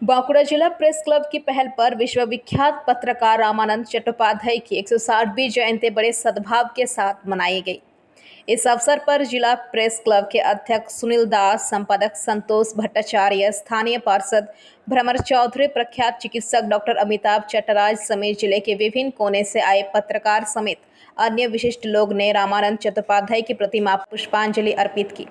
बांकुड़ा जिला press club की पहल पर विश्वविख्यात पत्रकार रामानंद चट्टोपाध्याय की 160वीं जयंती बड़े सद्भाव के साथ मनाई गई। इस अवसर पर जिला प्रेस क्लब के अध्यक्ष सुनील दास, संपादक संतोष भट्टाचार्य, स्थानीय पार्षद भ्रमर चौधरी, प्रख्यात चिकित्सक डॉक्टर अमिताभ चट्टराज समेत जिले के विभिन्न कोने से आए पत्रकार समेत अन्य विशिष्ट लोग ने रामानंद चट्टोपाध्याय की प्रतिमा पुष्पांजलि अर्पित की।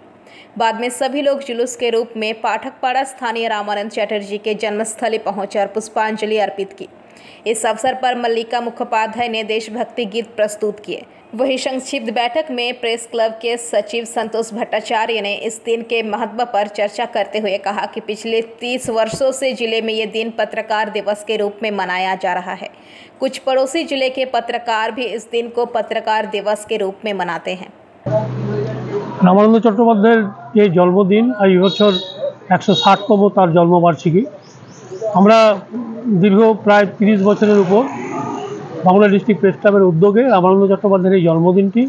बाद में सभी लोग जुलूस के रूप में पाठकपाड़ा स्थानीय रामानंद चटर्जी के जन्मस्थली पहुंचकर पुष्पांजलि अर्पित की। इस अवसर पर मल्लिका मुखोपाध्याय ने देशभक्ति गीत प्रस्तुत किए। वहीं संक्षिप्त बैठक में प्रेस क्लब के सचिव संतोष भट्टाचार्य ने इस दिन के महत्व पर चर्चा करते हुए कहा कि पिछले 30 वर्षों से जिले में ये दिन पत्रकार दिवस के रूप में मनाया जा रहा है। कुछ पड़ोसी जिले के पत्रकार भी इस दिन को पत्रकार दिवस के रूप में मनाते हैं। रामानंद चट्टोपाध्यायेर যে জন্মদিন আর এই বছর 160তম তার জন্মবার্ষিকী। আমরা দীর্ঘ প্রায় 30 বছরের উপর বাংলা ডিস্ট্রিক্ট প্রেস ক্লাবের উদ্যোগে রামানন্দ চট্টোপাধ্যায়ের এই জন্মদিনটি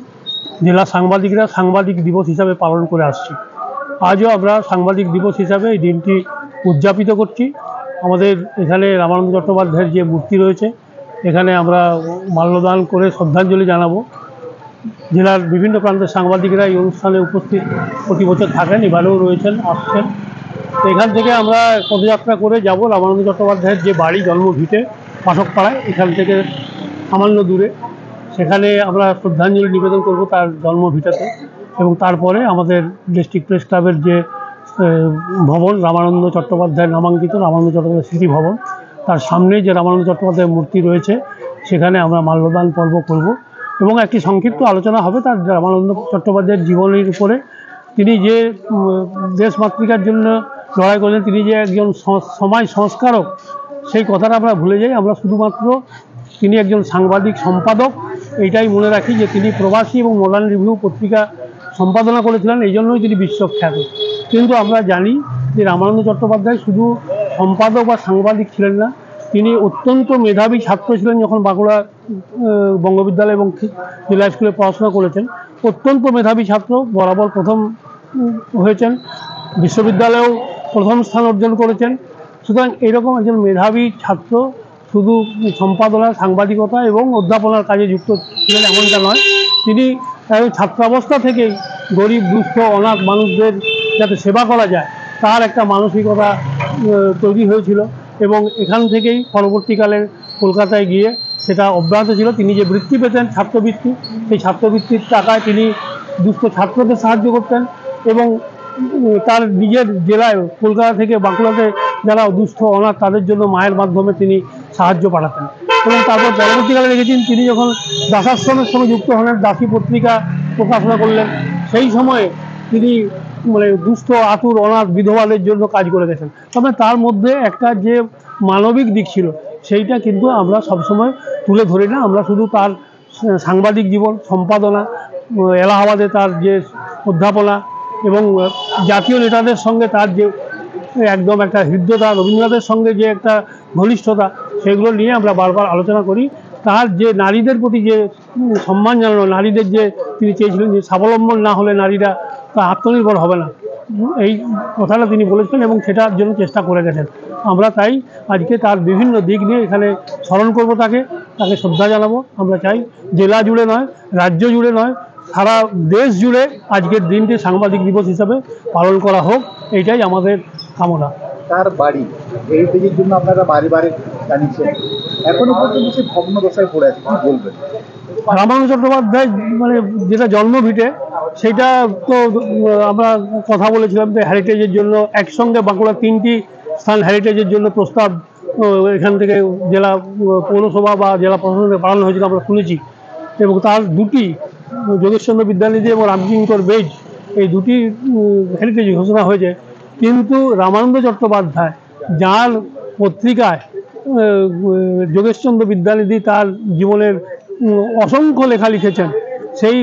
জেলা সাংবাদিকরা সাংবাদিক দিবস হিসাবে পালন করে আসছি। আজও আমরা সাংবাদিক দিবস হিসাবে এই দিনটি উদযাপিত করছি। আমাদের এখানে রামানন্দ চট্টোপাধ্যায়ের যে মূর্তি রয়েছে এখানে আমরা মাল্যদান করে শ্রদ্ধাঞ্জলি জানাবো। জেলার বিভিন্ন প্রান্তের সাংবাদিকরা এই অনুষ্ঠানে উপস্থিত প্রতি বছর থাকেন, এবারেও রয়েছেন, আসছেন। তো এখান থেকে আমরা পদযাত্রা করে যাব রামানন্দ চট্টোপাধ্যায়ের যে বাড়ি জন্মভিটে পাঠকপাড়ায়, এখান থেকে সামান্য দূরে, সেখানে আমরা শ্রদ্ধাঞ্জলি নিবেদন করব তার জন্মভিটাতে। এবং তারপরে আমাদের ডিস্ট্রিক্ট প্রেস ক্লাবের যে ভবন রামানন্দ চট্টোপাধ্যায় নামাঙ্কিত রামানন্দ চট্টোপাধ্যায় স্মৃতি ভবন, তার সামনে যে রামানন্দ চট্টোপাধ্যায়ের মূর্তি রয়েছে সেখানে আমরা মাল্যদান পর্ব করব এবং একটি সংক্ষিপ্ত আলোচনা হবে তার রামানন্দ চট্টোপাধ্যায়ের জীবনের উপরে। তিনি যে দেশ মাতৃকার জন্য লড়াই করলেন, তিনি যে একজন সমাজ সংস্কারক, সেই কথাটা আমরা ভুলে যাই। আমরা শুধুমাত্র তিনি একজন সাংবাদিক সম্পাদক এইটাই মনে রাখি যে তিনি প্রবাসী এবং মডার্ন রিভিউ পত্রিকা সম্পাদনা করেছিলেন, এই জন্যই তিনি বিশ্বখ্যাত। কিন্তু আমরা জানি যে রামানন্দ চট্টোপাধ্যায় শুধু সম্পাদক বা সাংবাদিক ছিলেন না, তিনি অত্যন্ত মেধাবী ছাত্র ছিলেন। যখন বাঁকুড়া বঙ্গবিদ্যালয় এবং জেলা স্কুলে পড়াশোনা করেছেন, অত্যন্ত মেধাবী ছাত্র, বরাবর প্রথম হয়েছেন, বিশ্ববিদ্যালয়েও প্রথম স্থান অর্জন করেছেন। সুতরাং এইরকম একজন মেধাবী ছাত্র শুধু সম্পাদনা, সাংবাদিকতা এবং অধ্যাপনার কাজে যুক্ত ছিলেন এমনটা নয়, তিনি ছাত্রাবস্থা থেকেই গরিব, দুস্থ, অনাথ মানুষদের যাতে সেবা করা যায় তার একটা মানসিকতা তৈরি হয়েছিল এবং এখান থেকেই পরবর্তীকালে কলকাতায় গিয়ে সেটা অব্যাহত ছিল। তিনি যে বৃত্তি পেতেন, ছাত্রবৃত্তি, সেই ছাত্রবৃত্তির টাকায় তিনি দুস্থ ছাত্রদের সাহায্য করতেন এবং তার নিজের জেলায় কলকাতা থেকে বাঁকুড়াতে যারা দুস্থ অনাথ তাদের জন্য মায়ের মাধ্যমে তিনি সাহায্য পাঠাতেন। এবং তারপর পরবর্তীকালে দেখেছেন তিনি যখন দাসাশ্রমের সঙ্গে যুক্ত হলেন, দাসী পত্রিকা প্রকাশনা করলেন, সেই সময়ে তিনি দুস্থ, আতুর, অনাথ, বিধবাদের জন্য কাজ করে গেছেন। তবে তার মধ্যে একটা যে মানবিক দিক ছিল সেইটা কিন্তু আমরা সবসময় তুলে ধরি না। আমরা শুধু তার সাংবাদিক জীবন, সম্পাদনা, এলাহাবাদে তার যে অধ্যাপনা এবং জাতীয় নেতাদের সঙ্গে তার যে একদম একটা হৃদ্যতা, রবীন্দ্রনাথের সঙ্গে যে একটা ঘনিষ্ঠতা, সেগুলো নিয়ে আমরা বারবার আলোচনা করি। তার যে নারীদের প্রতি যে সম্মান জানানো, নারীদের যে তিনি চেয়েছিলেন যে স্বাবলম্বন না হলে নারীরা তা আত্মনির্ভর হবে না, এই কথাটা তিনি বলেছিলেন এবং সেটার জন্য চেষ্টা করে গেছেন। আমরা তাই আজকে তার বিভিন্ন দিক নিয়ে এখানে স্মরণ করব, তাকে শ্রদ্ধা জানাবো। আমরা চাই জেলা জুড়ে নয়, রাজ্য জুড়ে নয়, সারা দেশ জুড়ে আজকের দিনটি সাংবাদিক দিবস হিসাবে পালন করা হোক, এইটাই আমাদের কামনা। তার বাড়ি এই দিকের জন্য আপনারা বাড়ি বাড়ি জানিয়েছেন, এখনো পর্যন্ত সে ভগ্ন দশায় পড়ে আছে, কি বলবেন? রামানন্দ চট্টোপাধ্যায় যেটা জন্মভিটে, সেটা তো আমরা কথা বলেছিলাম যে হেরিটেজের জন্য একসঙ্গে বাঁকুড়া 3টি স্থান হেরিটেজের জন্য প্রস্তাব এখান থেকে জেলা পৌরসভা বা জেলা প্রশাসনে পাঠানো হয়েছিল, আমরা শুনেছি। এবং তার 2টি যোগেশচন্দ্র বিদ্যানিধি এবং রামকিঙ্কর বেজ, এই 2টি হেরিটেজ ঘোষণা হয়েছে। কিন্তু রামানন্দ চট্টোপাধ্যায় যার পত্রিকায় যোগেশচন্দ্র বিদ্যানিধি তার জীবনের অসংখ্য লেখা লিখেছেন, সেই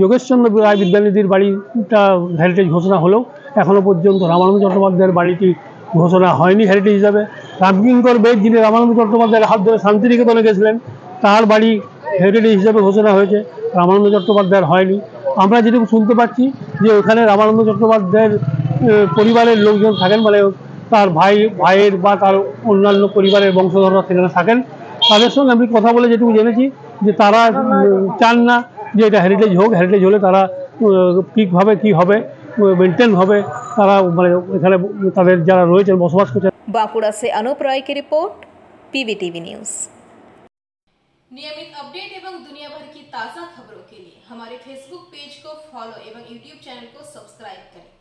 যোগেশচন্দ্র রায় বিদ্যানিধির বাড়িটা হেরিটেজ ঘোষণা হলেও এখনও পর্যন্ত রামানন্দ চট্টোপাধ্যায়ের বাড়িটি ঘোষণা হয়নি হেরিটেজ হিসাবে। রামকিঙ্কর বেদ, যিনি রামানন্দ চট্টোপাধ্যায়ের হাত ধরে শান্তিনিকেতনে গেছিলেন, তার বাড়ি হেরিটেজ হিসাবে ঘোষণা হয়েছে, রামানন্দ চট্টোপাধ্যায়ের হয়নি। আমরা যেটুকু শুনতে পাচ্ছি যে ওখানে রামানন্দ চট্টোপাধ্যায়ের পরিবারের লোকজন থাকেন, মানে তার ভাইয়ের বা তার অন্যান্য পরিবারের বংশধররা সেখানে থাকেন। তাদের সঙ্গে আমি কথা বলে যেটুকু জেনেছি যে তারা চান না যে এটা হেরিটেজ হোক। হেরিটেজ হলে তারা ঠিকভাবে কী হবে, মেনটেন হবে, তারা মানে এখানে তাদের যারা রয়েছেন বসবাস করছেন। बांकुड़ा से अनूप रॉय की रिपोर्ट, PVTV न्यूज़। नियमित अपडेट एवं दुनिया भर की ताज़ा खबरों के लिए हमारे फेसबुक पेज को फॉलो एवं यूट्यूब चैनल को सब्सक्राइब करें।